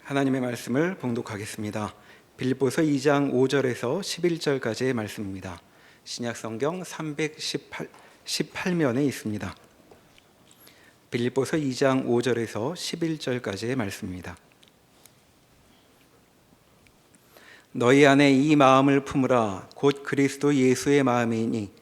하나님의 말씀을 봉독하겠습니다. 빌립보서 2장 5절에서 11절까지의 말씀입니다. 신약성경 318면에 있습니다. 빌립보서 2장 5절에서 11절까지의 말씀입니다. 너희 안에 이 마음을 품으라. 곧 그리스도 예수의 마음이니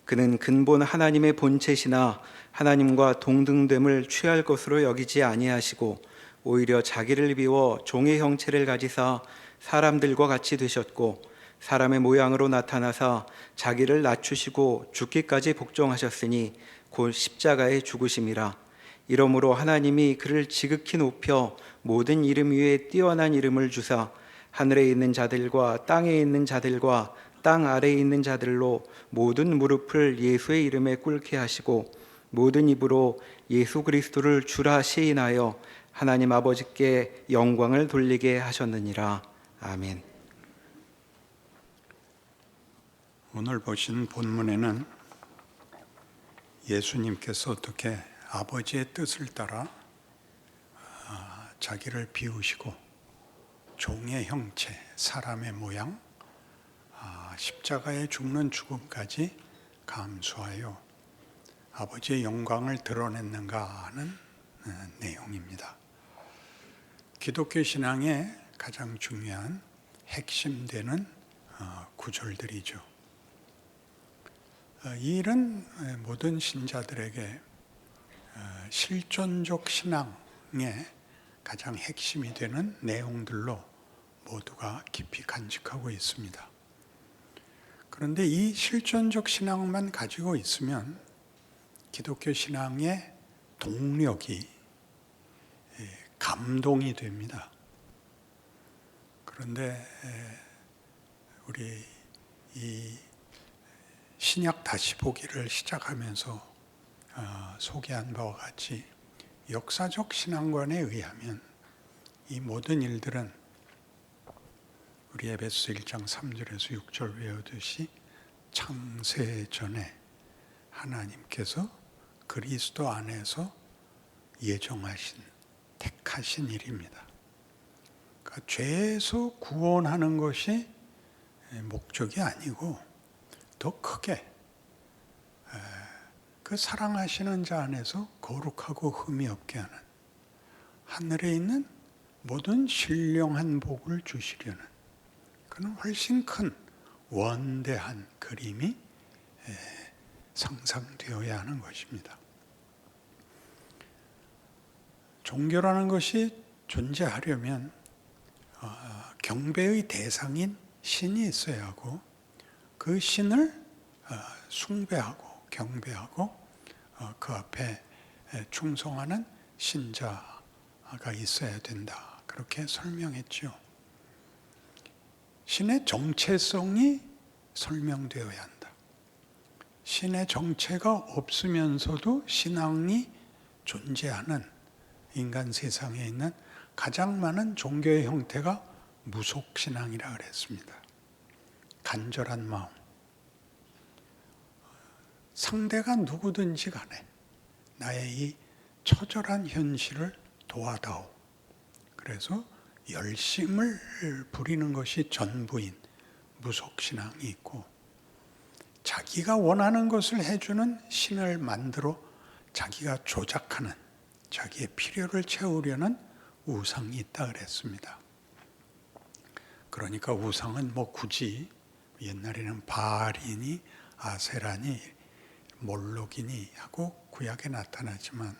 그는 근본 하나님의 본체시나 하나님과 동등됨을 취할 것으로 여기지 아니하시고 오히려 자기를 비워 종의 형체를 가지사 사람들과 같이 되셨고 사람의 모양으로 나타나사 자기를 낮추시고 죽기까지 복종하셨으니 곧 십자가에 죽으심이라. 이러므로 하나님이 그를 지극히 높여 모든 이름 위에 뛰어난 이름을 주사 하늘에 있는 자들과 땅에 있는 자들과 땅 아래에 있는 자들로 모든 무릎을 예수의 이름에 꿇게 하시고 모든 입으로 예수 그리스도를 주라 시인하여 하나님 아버지께 영광을 돌리게 하셨느니라. 아멘. 오늘 보신 본문에는 예수님께서 어떻게 아버지의 뜻을 따라 자기를 비우시고 종의 형체, 사람의 모양, 십자가에 죽는 죽음까지 감수하여 아버지의 영광을 드러냈는가 하는 내용입니다. 기독교 신앙의 가장 중요한 핵심되는 구절들이죠. 이 일은 모든 신자들에게 실존적 신앙의 가장 핵심이 되는 내용들로 모두가 깊이 간직하고 있습니다. 그런데 이 실존적 신앙만 가지고 있으면 기독교 신앙의 동력이 감동이 됩니다. 그런데 우리 이 신약 다시 보기를 시작하면서 소개한 바와 같이 역사적 신앙관에 의하면 이 모든 일들은 우리 에베소 1장 3절에서 6절 외우듯이 창세 전에 하나님께서 그리스도 안에서 예정하신 택하신 일입니다. 그러니까 죄에서 구원하는 것이 목적이 아니고 더 크게 그 사랑하시는 자 안에서 거룩하고 흠이 없게 하는 하늘에 있는 모든 신령한 복을 주시려는 그는 훨씬 큰 원대한 그림이 상상되어야 하는 것입니다. 종교라는 것이 존재하려면 경배의 대상인 신이 있어야 하고 그 신을 숭배하고 경배하고 그 앞에 충성하는 신자가 있어야 된다. 그렇게 설명했죠. 신의 정체성이 설명되어야 한다. 신의 정체가 없으면서도 신앙이 존재하는 인간 세상에 있는 가장 많은 종교의 형태가 무속신앙이라 그랬습니다. 간절한 마음. 상대가 누구든지 간에 나의 이 처절한 현실을 도와다오. 그래서 열심을 부리는 것이 전부인 무속신앙이 있고 자기가 원하는 것을 해주는 신을 만들어 자기가 조작하는 자기의 필요를 채우려는 우상이 있다 그랬습니다. 그러니까 우상은 굳이 옛날에는 바알이니 아세라니 몰록이니 하고 구약에 나타나지만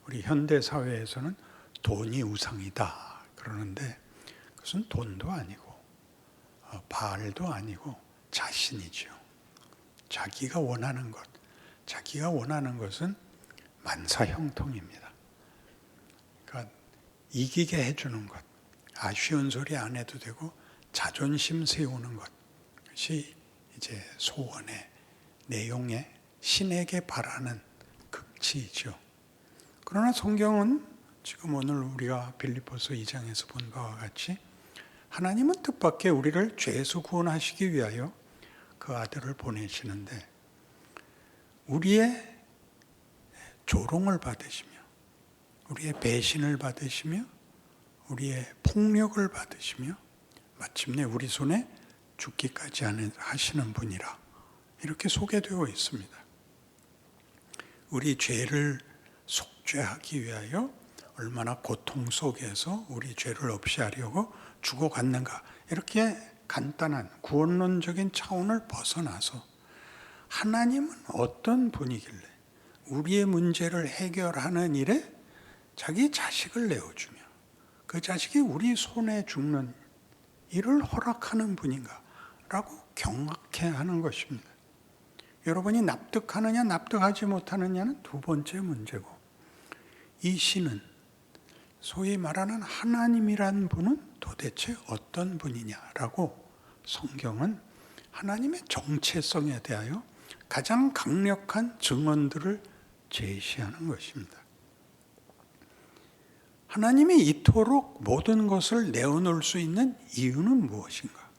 우리 현대 사회에서는 돈이 우상이다 그러는데 그것은 돈도 아니고 바알도 아니고 자신이죠. 자기가 원하는 것, 자기가 원하는 것은 만사형통입니다. 그러니까 이기게 해주는 것, 아쉬운 소리 안 해도 되고 자존심 세우는 것이 이제 소원의 내용의 신에게 바라는 극치이죠. 그러나 성경은 지금 오늘 우리가 빌립보서 2장에서 본 바와 같이 하나님은 뜻밖의 우리를 죄에서 구원하시기 위하여 그 아들을 보내시는데 우리의 조롱을 받으시며 우리의 배신을 받으시며 우리의 폭력을 받으시며 마침내 우리 손에 죽기까지 하시는 분이라 이렇게 소개되어 있습니다. 우리 죄를 속죄하기 위하여 얼마나 고통 속에서 우리 죄를 없이 하려고 죽어갔는가, 이렇게 간단한 구원론적인 차원을 벗어나서 하나님은 어떤 분이길래 우리의 문제를 해결하는 일에 자기 자식을 내어주며 그 자식이 우리 손에 죽는 일을 허락하는 분인가 라고 경악해하는 것입니다. 여러분이 납득하느냐 납득하지 못하느냐는 두 번째 문제고, 이 신은 소위 말하는 하나님이란 분은 도대체 어떤 분이냐라고 성경은 하나님의 정체성에 대하여 가장 강력한 증언들을 제시하는 것입니다. 하나님이 이토록 모든 것을 내어놓을 수 있는 이유는 무엇인가?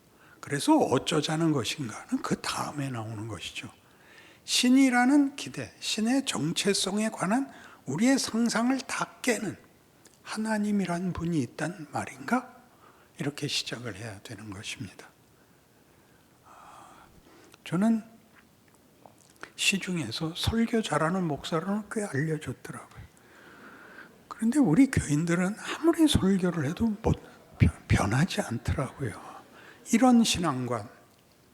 그래서 어쩌자는 것인가는 그 다음에 나오는 것이죠. 신이라는 기대, 신의 정체성에 관한 우리의 상상을 다 깨는 하나님이란 분이 있단 말인가? 이렇게 시작을 해야 되는 것입니다. 저는 시중에서 설교 잘하는 목사로는 꽤 알려졌더라고요. 그런데 우리 교인들은 아무리 설교를 해도 변하지 않더라고요. 이런 신앙관,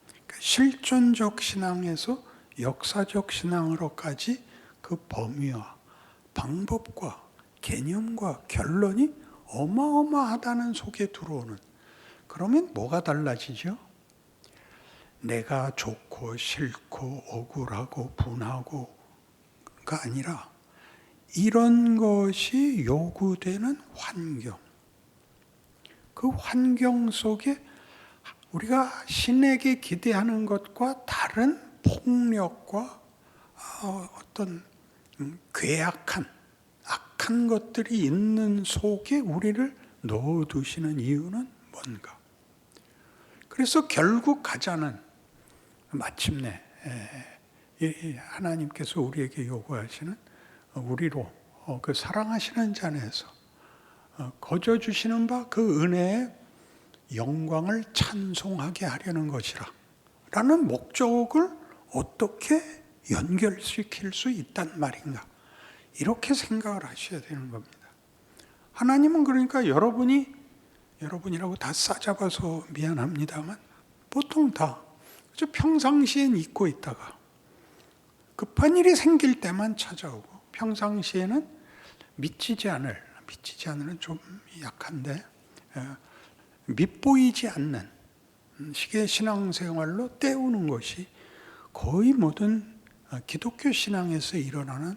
그러니까 실존적 신앙에서 역사적 신앙으로까지 그 범위와 방법과 개념과 결론이 어마어마하다는 속에 들어오는, 그러면 뭐가 달라지죠? 내가 좋고 싫고 억울하고 분하고가 아니라 이런 것이 요구되는 환경, 그 환경 속에 우리가 신에게 기대하는 것과 다른 폭력과 어떤 괴악한 악한 것들이 있는 속에 우리를 넣어두시는 이유는 뭔가? 그래서 결국 가자는 마침내 하나님께서 우리에게 요구하시는 우리로 그 사랑하시는 자 안에서 거저 주시는 바 그 은혜의 영광을 찬송하게 하려는 것이라 라는 목적을 어떻게 연결시킬 수 있단 말인가, 이렇게 생각을 하셔야 되는 겁니다. 하나님은 그러니까 여러분이라고 다 싸잡아서 미안합니다만 보통 다 평상시엔 잊고 있다가 급한 일이 생길 때만 찾아오고, 평상시에는 미치지 않으는 좀 약한데 밉보이지 않는 식의 신앙생활로 때우는 것이 거의 모든 기독교 신앙에서 일어나는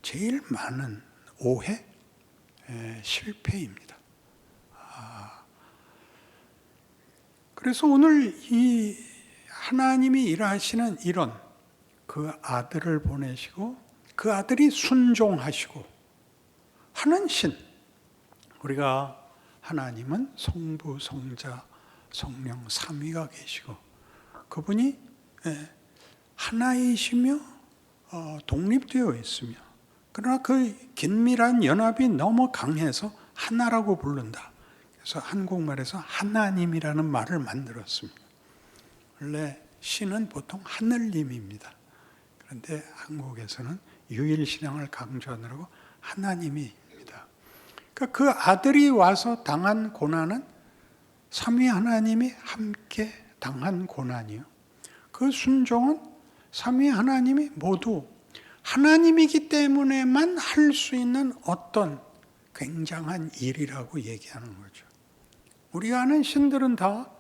제일 많은 오해, 실패입니다. 그래서 오늘 이 하나님이 일하시는 이런 그 아들을 보내시고 그 아들이 순종하시고 하는 신, 우리가 하나님은 성부, 성자, 성령 삼위가 계시고 그분이 하나이시며 독립되어 있으며, 그러나 그 긴밀한 연합이 너무 강해서 하나라고 부른다. 그래서 한국말에서 하나님이라는 말을 만들었습니다. 원래 신은 보통 하늘님입니다. 그런데 한국에서는 유일신앙을 강조하느라고 하나님입니다. 그러니까 그 아들이 와서 당한 고난은 삼위 하나님이 함께 당한 고난이요. 그 순종은 삼위 하나님이 모두 하나님이기 때문에만 할 수 있는 어떤 굉장한 일이라고 얘기하는 거죠. 우리가 아는 신들은 다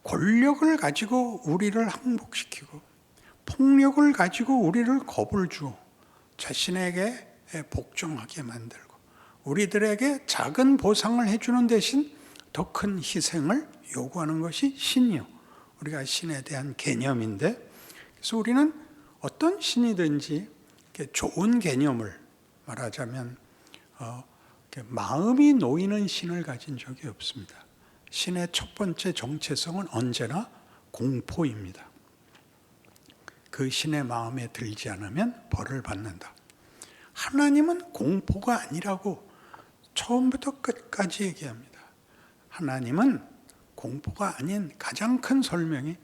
권력을 가지고 우리를 항복시키고 폭력을 가지고 우리를 겁을 주어 자신에게 복종하게 만들고 우리들에게 작은 보상을 해주는 대신 더 큰 희생을 요구하는 것이 신이요, 우리가 신에 대한 개념인데, 그래서 우리는 어떤 신이든지 좋은 개념을 말하자면 마음이 놓이는 신을 가진 적이 없습니다. 신의 첫 번째 정체성은 언제나 공포입니다. 그 신의 마음에 들지 않으면 벌을 받는다. 하나님은 공포가 아니라고 처음부터 끝까지 얘기합니다. 하나님은 공포가 아닌 가장 큰 설명이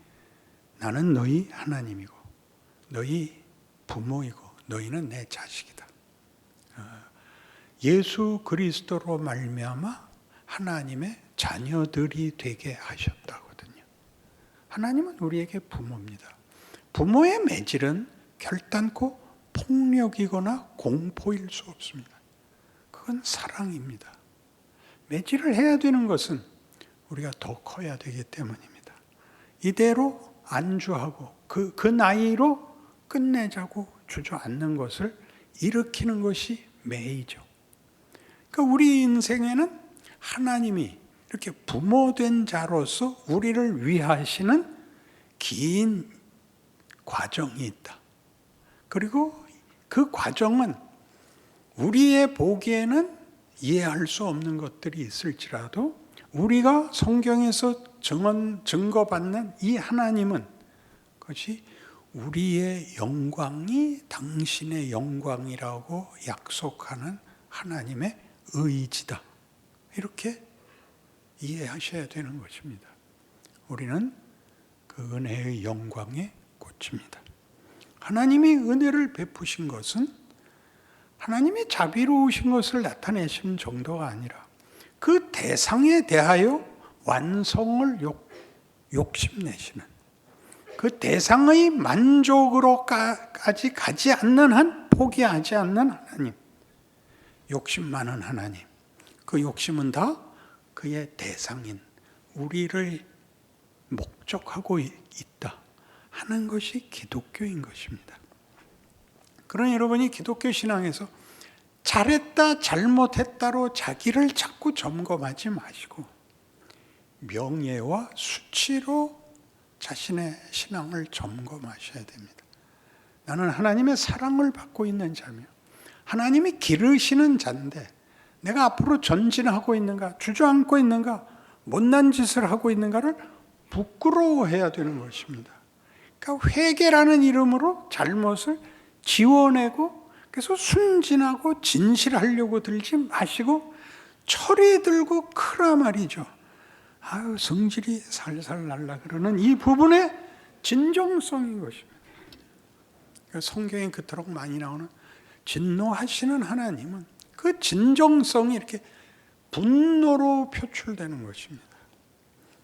나는 너희 하나님이고 너희 부모이고 너희는 내 자식이다. 예수 그리스도로 말미암아 하나님의 자녀들이 되게 하셨다거든요. 하나님은 우리에게 부모입니다. 부모의 매질은 결단코 폭력이거나 공포일 수 없습니다. 그건 사랑입니다. 매질을 해야 되는 것은 우리가 더 커야 되기 때문입니다. 이대로 안주하고 그 나이로 끝내자고 주저앉는 것을 일으키는 것이 매이죠. 그러니까 우리 인생에는 하나님이 이렇게 부모된 자로서 우리를 위하시는 긴 과정이 있다. 그리고 그 과정은 우리의 보기에는 이해할 수 없는 것들이 있을지라도 우리가 성경에서 증거받는 이 하나님은 그것이 우리의 영광이 당신의 영광이라고 약속하는 하나님의 의지다. 이렇게 이해하셔야 되는 것입니다. 우리는 그 은혜의 영광에 꽂힙니다. 하나님이 은혜를 베푸신 것은 하나님이 자비로우신 것을 나타내시는 정도가 아니라 그 대상에 대하여 완성을 욕심내시는 그 대상의 만족으로까지 가지 않는 한 포기하지 않는 하나님, 욕심 많은 하나님, 그 욕심은 다 그의 대상인 우리를 목적하고 있다 하는 것이 기독교인 것입니다. 그러나 여러분이 기독교 신앙에서 잘했다 잘못했다로 자기를 자꾸 점검하지 마시고 명예와 수치로 자신의 신앙을 점검하셔야 됩니다. 나는 하나님의 사랑을 받고 있는 자며 하나님이 기르시는 자인데 내가 앞으로 전진하고 있는가, 주저앉고 있는가, 못난 짓을 하고 있는가를 부끄러워해야 되는 것입니다. 그러니까 회개라는 이름으로 잘못을 지워내고 그래서 순진하고 진실하려고 들지 마시고 철이 들고 크라 말이죠. 아유, 성질이 살살 날라 그러는 이 부분의 진정성인 것입니다. 성경에 그토록 많이 나오는 진노하시는 하나님은 그 진정성이 이렇게 분노로 표출되는 것입니다.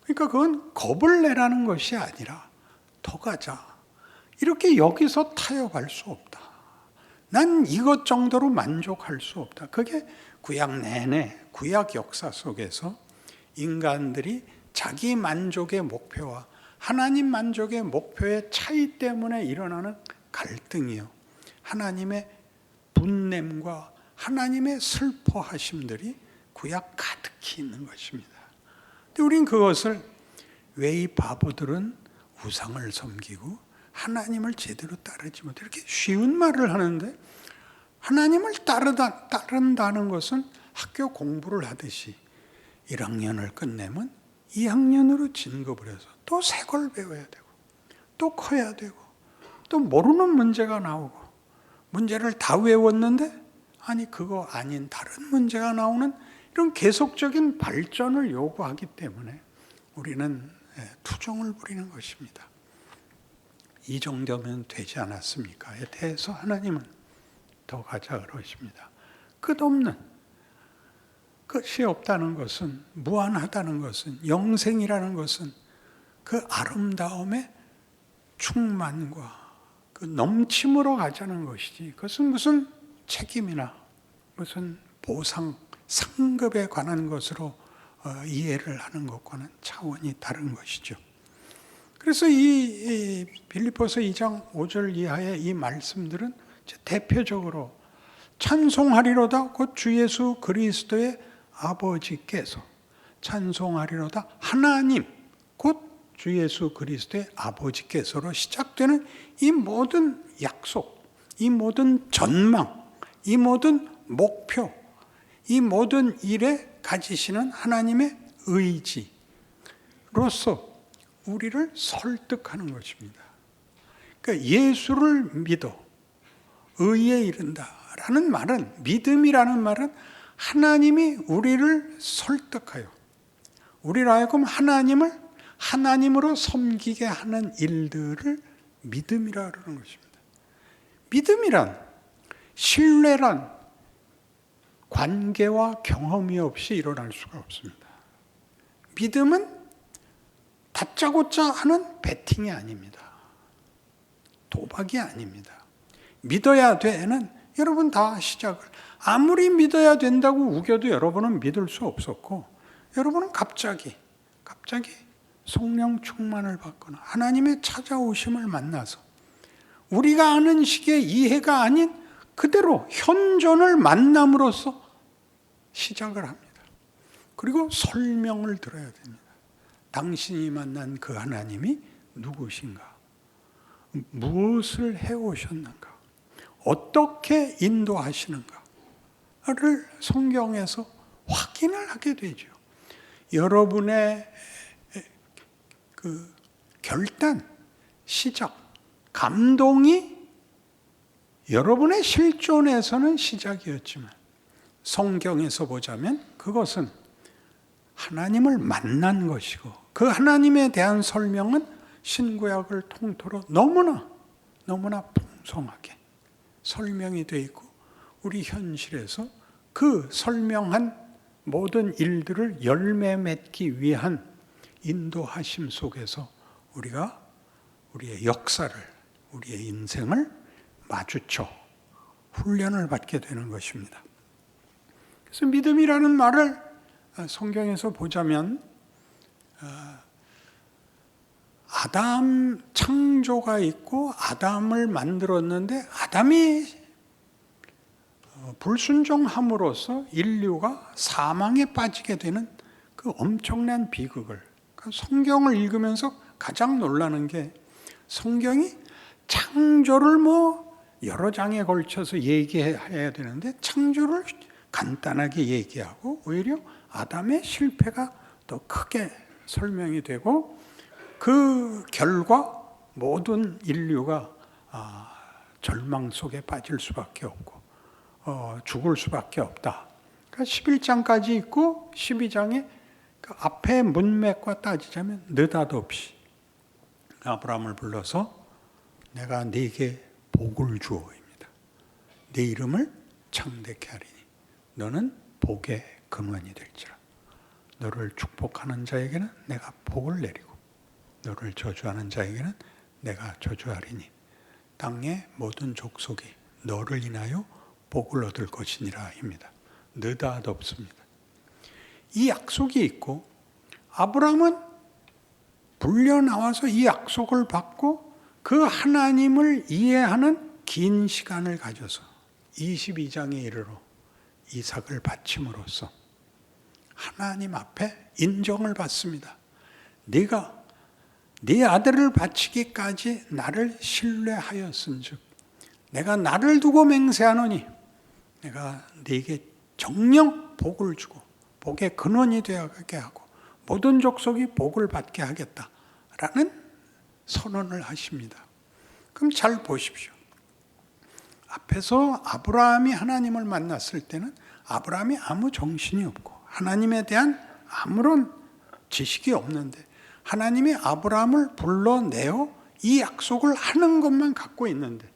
그러니까 그건 겁을 내라는 것이 아니라 더 가자. 이렇게 여기서 타협할 수 없다. 난 이것 정도로 만족할 수 없다. 그게 구약 내내 구약 역사 속에서 인간들이 자기 만족의 목표와 하나님 만족의 목표의 차이 때문에 일어나는 갈등이요. 하나님의 분냄과 하나님의 슬퍼하심들이 구약 가득히 있는 것입니다. 근데 우린 그것을 왜 이 바보들은 우상을 섬기고 하나님을 제대로 따르지 못해 이렇게 쉬운 말을 하는데 하나님을 따른다는 것은 학교 공부를 하듯이 1학년을 끝내면 2학년으로 진급을 해서 또 새 걸 배워야 되고 또 커야 되고 또 모르는 문제가 나오고 문제를 다 외웠는데 아니 그거 아닌 다른 문제가 나오는 이런 계속적인 발전을 요구하기 때문에 우리는 투정을 부리는 것입니다. 이 정도면 되지 않았습니까에 대해서 하나님은 더 가자 그러십니다. 끝없는 끝이 없다는 것은 무한하다는 것은 영생이라는 것은 그 아름다움의 충만과 그 넘침으로 가자는 것이지 그것은 무슨 책임이나 무슨 보상, 상급에 관한 것으로 이해를 하는 것과는 차원이 다른 것이죠. 그래서 이 빌립보서 2장 5절 이하의 이 말씀들은 대표적으로 찬송하리로다 곧 주 예수 그리스도의 아버지께서 찬송하리로다 하나님 곧 주 예수 그리스도의 아버지께서로 시작되는 이 모든 약속, 이 모든 전망, 이 모든 목표, 이 모든 일에 가지시는 하나님의 의지로서 우리를 설득하는 것입니다. 그러니까 예수를 믿어 의에 이른다라는 말은 믿음이라는 말은 하나님이 우리를 설득하여 우리를 하여금 하나님을 하나님으로 섬기게 하는 일들을 믿음이라 그러는 것입니다. 믿음이란, 신뢰란 관계와 경험이 없이 일어날 수가 없습니다. 믿음은 다짜고짜 하는 베팅이 아닙니다. 도박이 아닙니다. 믿어야 돼는 여러분 다 시작을 아무리 믿어야 된다고 우겨도 여러분은 믿을 수 없었고, 여러분은 갑자기 성령 충만을 받거나 하나님의 찾아오심을 만나서 우리가 아는 식의 이해가 아닌 그대로 현존을 만남으로써 시작을 합니다. 그리고 설명을 들어야 됩니다. 당신이 만난 그 하나님이 누구신가? 무엇을 해오셨는가? 어떻게 인도하시는가를 성경에서 확인을 하게 되죠. 여러분의 그 결단, 시작, 감동이 여러분의 실존에서는 시작이었지만 성경에서 보자면 그것은 하나님을 만난 것이고, 그 하나님에 대한 설명은 신구약을 통틀어 너무나 풍성하게 설명이 되어 있고, 우리 현실에서 그 설명한 모든 일들을 열매 맺기 위한 인도하심 속에서 우리가 우리의 역사를, 우리의 인생을 마주쳐 훈련을 받게 되는 것입니다. 그래서 믿음이라는 말을 성경에서 보자면 아담 창조가 있고 아담을 만들었는데 아담이 불순종함으로써 인류가 사망에 빠지게 되는 그 엄청난 비극을, 성경을 읽으면서 가장 놀라는 게 성경이 창조를 여러 장에 걸쳐서 얘기해야 되는데 창조를 간단하게 얘기하고 오히려 아담의 실패가 더 크게 설명이 되고, 그 결과 모든 인류가 절망 속에 빠질 수밖에 없고 죽을 수밖에 없다. 그러니까 11장까지 있고 12장에 그 앞에 문맥과 따지자면 느닷없이 아브라함을 불러서 내가 네게 복을 주어입니다. 네 이름을 창대케 하리니 너는 복의 근원이 될지라. 너를 축복하는 자에게는 내가 복을 내리고 너를 저주하는 자에게는 내가 저주하리니 땅의 모든 족속이 너를 인하여 복을 얻을 것이니라 입니다. 느닷없습니다. 이 약속이 있고 아브라함은 불려 나와서 이 약속을 받고 그 하나님을 이해하는 긴 시간을 가져서 22장에 이르러 이삭을 바침으로써 하나님 앞에 인정을 받습니다. 네가 네 아들을 바치기까지 나를 신뢰하였은즉 내가 나를 두고 맹세하노니 내가 네게 정령 복을 주고 복의 근원이 되게 하고 모든 족속이 복을 받게 하겠다라는 선언을 하십니다. 그럼 잘 보십시오. 앞에서 아브라함이 하나님을 만났을 때는 아브라함이 아무 정신이 없고 하나님에 대한 아무런 지식이 없는데 하나님이 아브라함을 불러내어 이 약속을 하는 것만 갖고 있는데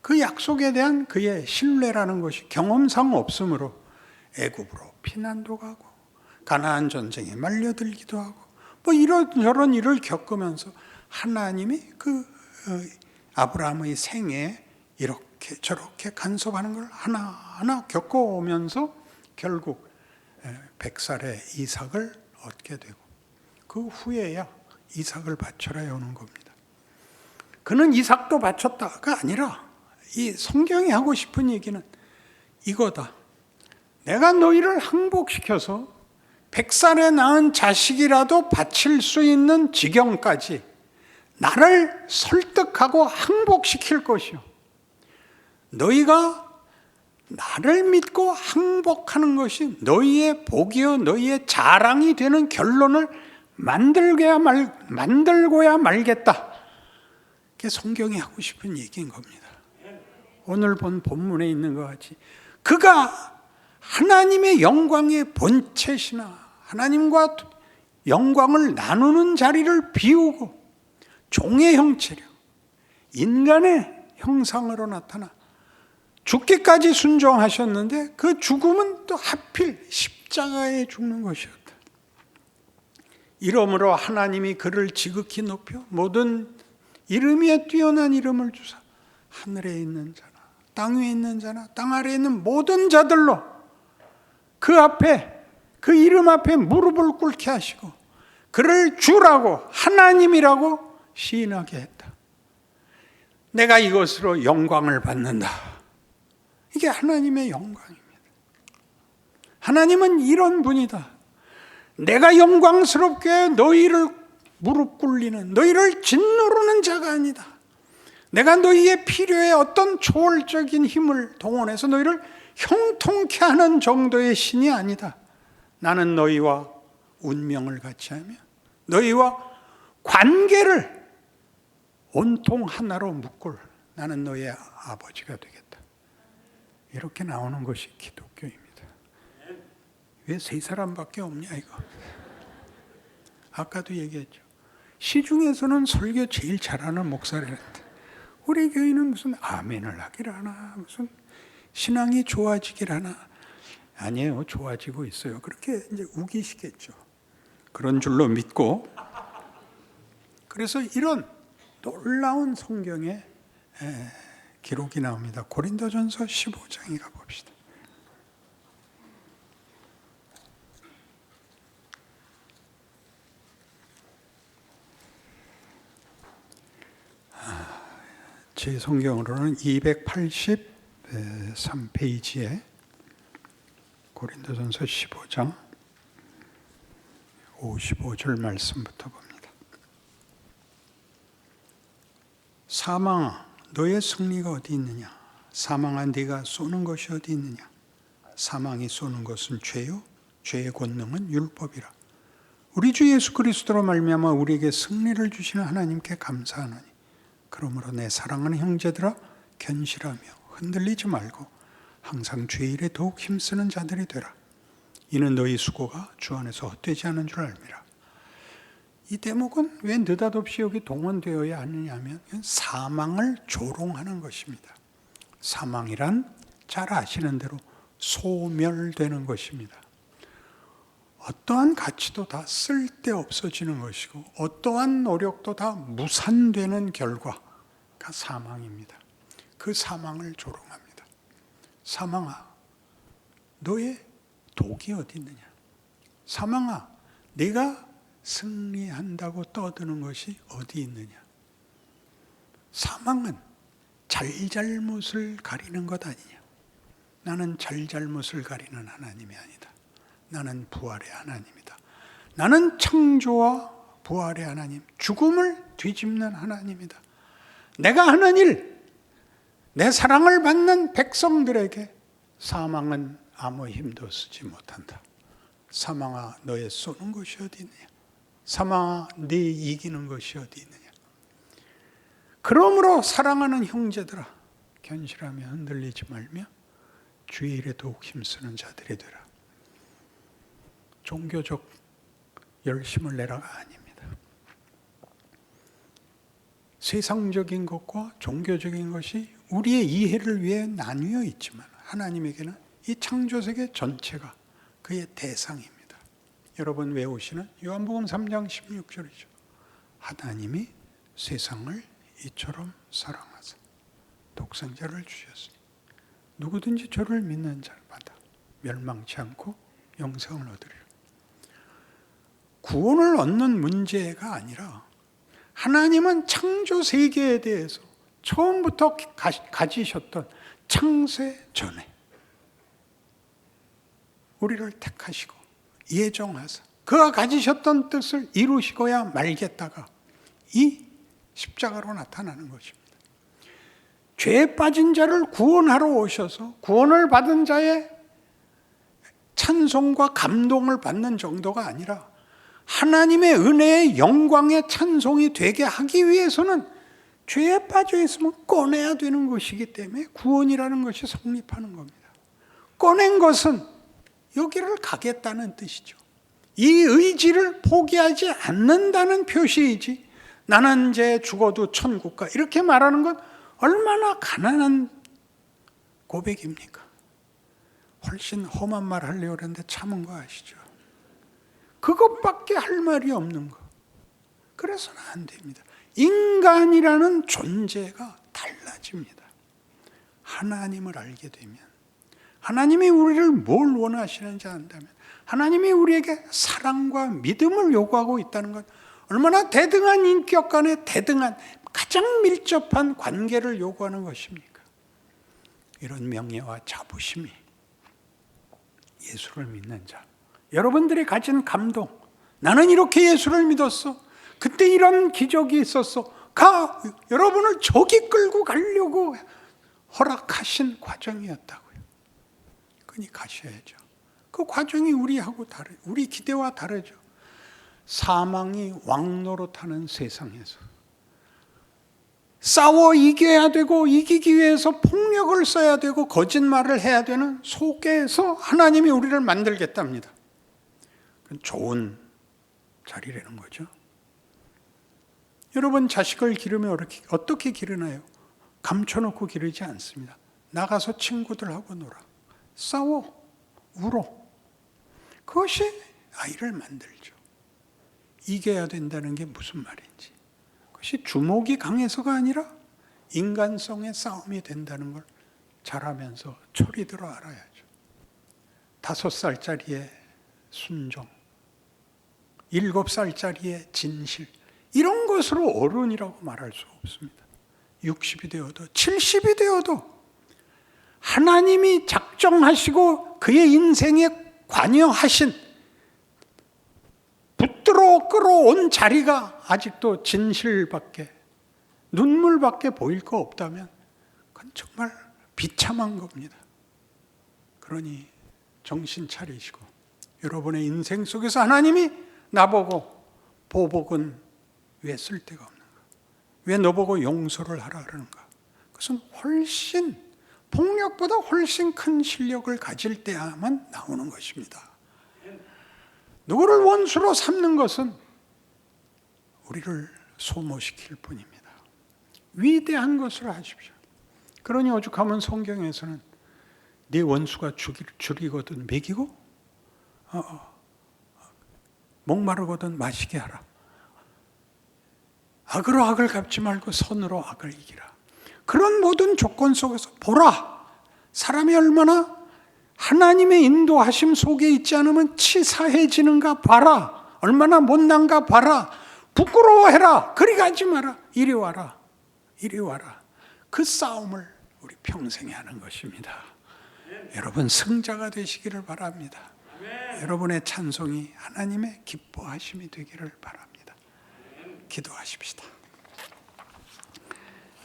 그 약속에 대한 그의 신뢰라는 것이 경험상 없으므로 애굽으로 피난도 가고 가나안 전쟁에 말려들기도 하고 이런저런 일을 겪으면서 하나님이 그 아브라함의 생애에 이렇게 저렇게 간섭하는 걸 하나하나 겪어오면서 결국 100살의 이삭을 얻게 되고 그 후에야 이삭을 바쳐라 오는 겁니다. 그는 이삭도 바쳤다가 아니라 이 성경이 하고 싶은 얘기는 이거다. 내가 너희를 항복시켜서 100살에 낳은 자식이라도 바칠 수 있는 지경까지 나를 설득하고 항복시킬 것이요. 너희가 나를 믿고 항복하는 것이 너희의 복이요 너희의 자랑이 되는 결론을 만들고야 말겠다. 그게 성경이 하고 싶은 얘기인 겁니다. 오늘 본 본문에 있는 것 같이 그가 하나님의 영광의 본체시나 하나님과 영광을 나누는 자리를 비우고 종의 형체로 인간의 형상으로 나타나 죽기까지 순종하셨는데 그 죽음은 또 하필 십자가에 죽는 것이었다. 이러므로 하나님이 그를 지극히 높여 모든 이름 위에 뛰어난 이름을 주사 하늘에 있는 자나 땅 위에 있는 자나 땅 아래에 있는 모든 자들로 그 앞에 그 이름 앞에 무릎을 꿇게 하시고 그를 주라고 하나님이라고 시인하게 했다. 내가 이것으로 영광을 받는다. 이게 하나님의 영광입니다. 하나님은 이런 분이다. 내가 영광스럽게 너희를 무릎 꿇리는, 너희를 짓누르는 자가 아니다. 내가 너희의 필요에 어떤 초월적인 힘을 동원해서 너희를 형통케 하는 정도의 신이 아니다. 나는 너희와 운명을 같이 하며 너희와 관계를 온통 하나로 묶을 나는 너희의 아버지가 되겠다. 이렇게 나오는 것이 기독교입니다. 왜 세 사람밖에 없냐 이거. 아까도 얘기했죠. 시중에서는 설교 제일 잘하는 목사라는데 우리 교회는 무슨 아멘을 하길 하나, 무슨 신앙이 좋아지길 하나. 아니에요. 좋아지고 있어요. 그렇게 이제 우기시겠죠. 그런 줄로 믿고. 그래서 이런 놀라운 성경의 기록이 나옵니다. 고린도전서 15장에 가봅시다. 제 성경으로는 283페이지에 고린도전서 15장 55절 말씀부터 봅니다. 사망아, 너의 승리가 어디 있느냐? 사망아, 네가 쏘는 것이 어디 있느냐? 사망이 쏘는 것은 죄요, 죄의 권능은 율법이라. 우리 주 예수 그리스도로 말미암아 우리에게 승리를 주시는 하나님께 감사하노니 그러므로 내 사랑하는 형제들아 견실하며 흔들리지 말고 항상 주의 일에 더욱 힘쓰는 자들이 되라. 이는 너희 수고가 주 안에서 헛되지 않은 줄 알미라. 이 대목은 왜 느닷없이 여기 동원되어야 하느냐면 사망을 조롱하는 것입니다. 사망이란 잘 아시는 대로 소멸되는 것입니다. 어떠한 가치도 다 쓸데없어지는 것이고 어떠한 노력도 다 무산되는 결과가 사망입니다. 그 사망을 조롱합니다. 사망아, 너의 독이 어디 있느냐? 사망아, 네가 승리한다고 떠드는 것이 어디 있느냐? 사망은 잘잘못을 가리는 것 아니냐? 나는 잘잘못을 가리는 하나님이 아니다. 나는 부활의 하나님이다. 나는 창조와 부활의 하나님, 죽음을 뒤집는 하나님이다. 내가 하는 일, 내 사랑을 받는 백성들에게 사망은 아무 힘도 쓰지 못한다. 사망아, 너의 쏘는 것이 어디 있느냐? 사망아, 네 이기는 것이 어디 있느냐? 그러므로 사랑하는 형제들아, 견실하며 흔들리지 말며 주의 일에 더욱 힘쓰는 자들이 되라. 종교적 열심을 내라가 아닙니다. 세상적인 것과 종교적인 것이 우리의 이해를 위해 나뉘어 있지만 하나님에게는 이 창조세계 전체가 그의 대상입니다. 여러분 외우시는 요한복음 3장 16절이죠. 하나님이 세상을 이처럼 사랑하사 독생자를 주셨으니 누구든지 저를 믿는 자마다 멸망치 않고 영생을 얻으리라. 구원을 얻는 문제가 아니라 하나님은 창조 세계에 대해서 처음부터 가지셨던 창세 전에 우리를 택하시고 예정하사 그가 가지셨던 뜻을 이루시고야 말겠다가 이 십자가로 나타나는 것입니다. 죄에 빠진 자를 구원하러 오셔서 구원을 받은 자의 찬송과 감동을 받는 정도가 아니라 하나님의 은혜의 영광의 찬송이 되게 하기 위해서는 죄에 빠져 있으면 꺼내야 되는 것이기 때문에 구원이라는 것이 성립하는 겁니다. 꺼낸 것은 여기를 가겠다는 뜻이죠. 이 의지를 포기하지 않는다는 표시이지, 나는 이제 죽어도 천국 가, 이렇게 말하는 건 얼마나 가난한 고백입니까? 훨씬 험한 말 하려고 그랬는데 참은 거 아시죠? 그것밖에 할 말이 없는 거. 그래서는 안 됩니다. 인간이라는 존재가 달라집니다. 하나님을 알게 되면, 하나님이 우리를 뭘 원하시는지 안다면, 하나님이 우리에게 사랑과 믿음을 요구하고 있다는 것, 얼마나 대등한 인격 간의 대등한 가장 밀접한 관계를 요구하는 것입니까? 이런 명예와 자부심이 예수를 믿는 자, 여러분들이 가진 감동, 나는 이렇게 예수를 믿었어, 그때 이런 기적이 있었어, 여러분을 저기 끌고 가려고 허락하신 과정이었다고요. 그러니 가셔야죠. 그 과정이 우리 기대와 다르죠. 사망이 왕노릇하는 세상에서 싸워 이겨야 되고, 이기기 위해서 폭력을 써야 되고 거짓말을 해야 되는 속에서 하나님이 우리를 만들겠답니다. 그건 좋은 자리라는 거죠. 여러분, 자식을 기르면 어떻게 기르나요? 감춰놓고 기르지 않습니다. 나가서 친구들하고 놀아, 싸워, 울어. 그것이 아이를 만들죠. 이겨야 된다는 게 무슨 말인지, 그것이 주먹이 강해서가 아니라 인간성의 싸움이 된다는 걸 자라면서 철이 들어 알아야죠. 5살짜리의 순종, 7살짜리의 진실, 이런 것으로 어른이라고 말할 수 없습니다. 60이 되어도 70이 되어도 하나님이 작정하시고 그의 인생에 관여하신, 붙들어 끌어온 자리가 아직도 진실밖에, 눈물밖에 보일 거 없다면 그건 정말 비참한 겁니다. 그러니 정신 차리시고, 여러분의 인생 속에서 하나님이 나보고 보복은 왜 쓸데가 없는가? 왜 너보고 용서를 하라 그러는가? 그것은 폭력보다 훨씬 큰 실력을 가질 때야만 나오는 것입니다. 누구를 원수로 삼는 것은 우리를 소모시킬 뿐입니다. 위대한 것을 하십시오. 그러니 오죽하면 성경에서는 네 원수가 죽이거든 먹이고, 목마르거든 마시게 하라. 악으로 악을 갚지 말고 선으로 악을 이기라. 그런 모든 조건 속에서 보라, 사람이 얼마나 하나님의 인도하심 속에 있지 않으면 치사해지는가 봐라, 얼마나 못난가 봐라, 부끄러워해라, 그리 가지 마라, 이리 와라, 이리 와라. 그 싸움을 우리 평생에 하는 것입니다. 여러분 승자가 되시기를 바랍니다. 여러분의 찬송이 하나님의 기뻐하심이 되기를 바랍니다. 기도하십시다.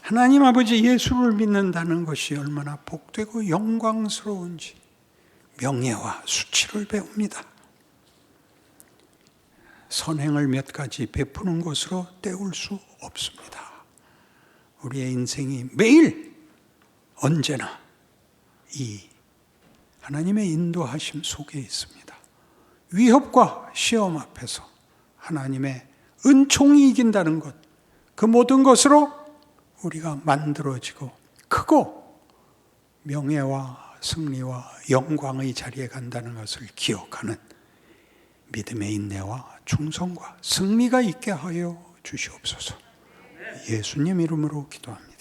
하나님 아버지, 예수를 믿는다는 것이 얼마나 복되고 영광스러운지 명예와 수치를 배웁니다. 선행을 몇 가지 베푸는 것으로 때울 수 없습니다. 우리의 인생이 매일 언제나 이 하나님의 인도하심 속에 있습니다. 위협과 시험 앞에서 하나님의 은총이 이긴다는 것, 그 모든 것으로 우리가 만들어지고 크고 명예와 승리와 영광의 자리에 간다는 것을 기억하는 믿음의 인내와 충성과 승리가 있게 하여 주시옵소서. 예수님 이름으로 기도합니다.